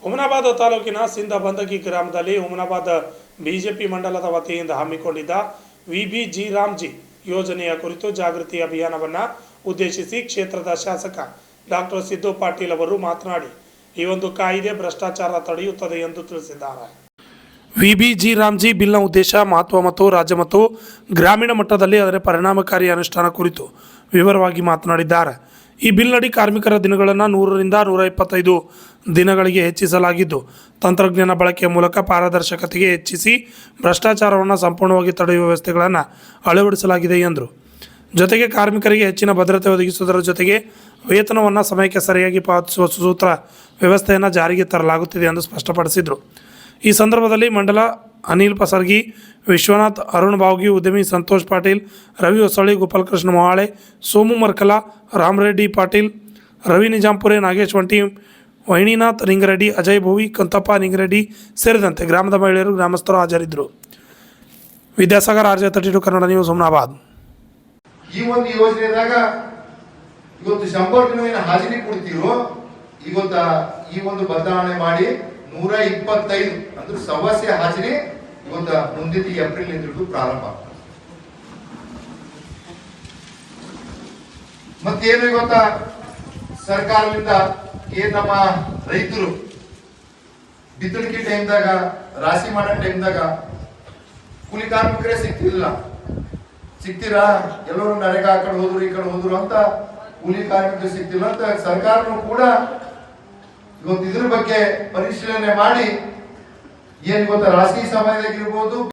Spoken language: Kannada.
ಹುಮನಾಬಾದ್ ತಾಲೂಕಿನ ಸಿಂಧ ಬಂದಗಿ ಗ್ರಾಮದಲ್ಲಿ ಹುಮನಾಬಾದ್ ಬಿಜೆಪಿ ಮಂಡಲದ ವತಿಯಿಂದ ಹಮ್ಮಿಕೊಂಡಿದ್ದ ವಿಬಿಜಿ ರಾಮ್ಜಿ ಯೋಜನೆಯ ಕುರಿತು ಜಾಗೃತಿ ಅಭಿಯಾನವನ್ನು ಉದ್ದೇಶಿಸಿ ಕ್ಷೇತ್ರದ ಶಾಸಕ ಡಾಕ್ಟರ್ ಸಿದ್ದು ಪಾಟೀಲ್ ಅವರು ಮಾತನಾಡಿ, ಈ ಒಂದು ಕಾಯ್ದೆ ಭ್ರಷ್ಟಾಚಾರ ತಡೆಯುತ್ತದೆ ಎಂದು ತಿಳಿಸಿದ್ದಾರೆ. ವಿಬಿಜಿ ರಾಮ್ಜಿ ಬಿಲ್ನ ಉದ್ದೇಶ, ಮಹತ್ವ ಮತ್ತು ರಾಜ್ಯ ಮತ್ತು ಗ್ರಾಮೀಣ ಮಟ್ಟದಲ್ಲಿ ಅದರ ಪರಿಣಾಮಕಾರಿ ಅನುಷ್ಠಾನ ಕುರಿತು ವಿವರವಾಗಿ ಮಾತನಾಡಿದ್ದಾರೆ. ಈ ಬಿಲ್ನಡಿ ಕಾರ್ಮಿಕರ ದಿನಗಳನ್ನು 100 ರಿಂದ 125 ದಿನಗಳಿಗೆ ಹೆಚ್ಚಿಸಲಾಗಿದ್ದು, ತಂತ್ರಜ್ಞಾನ ಬಳಕೆಯ ಮೂಲಕ ಪಾರದರ್ಶಕತೆಗೆ ಹೆಚ್ಚಿಸಿ ಭ್ರಷ್ಟಾಚಾರವನ್ನು ಸಂಪೂರ್ಣವಾಗಿ ತಡೆಯುವ ವ್ಯವಸ್ಥೆಗಳನ್ನು ಅಳವಡಿಸಲಾಗಿದೆ ಎಂದರು. ಜೊತೆಗೆ ಕಾರ್ಮಿಕರಿಗೆ ಹೆಚ್ಚಿನ ಭದ್ರತೆ ಒದಗಿಸುವುದರ ಜೊತೆಗೆ ವೇತನವನ್ನು ಸಮಯಕ್ಕೆ ಸರಿಯಾಗಿ ಪಾವತಿಸುವ ಸೂತ್ರ ವ್ಯವಸ್ಥೆಯನ್ನು ಜಾರಿಗೆ ತರಲಾಗುತ್ತಿದೆ ಎಂದು ಸ್ಪಷ್ಟಪಡಿಸಿದರು. ಈ ಸಂದರ್ಭದಲ್ಲಿ ಮಂಡಲ ಅನಿಲ್ ಪಸರ್ಗಿ, ವಿಶ್ವನಾಥ್, ಅರುಣ್ ಬಾವ್ಗಿ, ಉದ್ಯಮಿ ಸಂತೋಷ್ ಪಾಟೀಲ್, ರವಿ ಹೊಸಳ್ಳಿ, ಗೋಪಾಲಕೃಷ್ಣ ಮೊಹಾಳೆ, ಸೋಮು ಮರ್ಕಲ, ರಾಮರೆಡ್ಡಿ ಪಾಟೀಲ್, ರವಿ ನಿಜಾಂಪುರೆ, ನಾಗೇಶ್ ವಂಟಿ, ವೈಣಿನಾಥ್ ನಿಂಗರೆಡ್ಡಿ, ಅಜಯ್ ಭೋವಿ, ಕಂತಪ್ಪ ನಿಂಗರೆಡ್ಡಿ ಸೇರಿದಂತೆ ಗ್ರಾಮದ ಮಹಿಳೆಯರು, ಗ್ರಾಮಸ್ಥರು ಹಾಜರಿದ್ದರು. Vidyasagar, RJ32 Kannada news, Humnabad. ಈ ಒಂದು ಯೋಜನೆದಾಗ ಇವತ್ತು 100 ದಿನ ಹಾಜರಿ ಕೊಡ್ತೀರೋ, ಇವತ್ತ ಈ ಒಂದು ಬದಲಾವಣೆ ಮಾಡಿ 125 ಅಂದ್ರೆ ಸವಸ್ಯ ಹಾಜರಿ ಇವತ್ತ ಮುಂದಿನ ಏಪ್ರಿಲ್ ನಿಂದ ಪ್ರಾರಂಭ ಆಗ್ತದೆ. ಮತ್ತೇನು ಇವತ್ತ ಸರ್ಕಾರದಿಂದ ಏನ್ ನಮ್ಮ ರೈತರು ಬಿತ್ತಣಿಕೆ ಟೈಮ್ದಾಗ, ರಾಶಿ ಮಾಡೋ ಟೈಮ್ದಾಗ ಕೂಲಿ ಕಾರ್ಮಿಕರೇ ಸಿಗ್ತೀರಾ, ಎಲ್ಲರೂ ನರೇಗಾ ಆ ಕಡೆ ಹೋದ್ರು ಈ ಕಡೆ ಹೋದ್ರು ಅಂತ ಕೂಲಿ ಕಾರ್ಮಿಕರು ಸಿಗ್ತಿಲ್ಲ ಅಂತ ಸರ್ಕಾರನು ಕೂಡ ಇವತ್ತು ಇದ್ರ ಬಗ್ಗೆ ಪರಿಶೀಲನೆ ಮಾಡಿ ಏನ್ ಇವತ್ತು ರಾಶಿ ಸಮಯದಾಗಿರ್ಬೋದು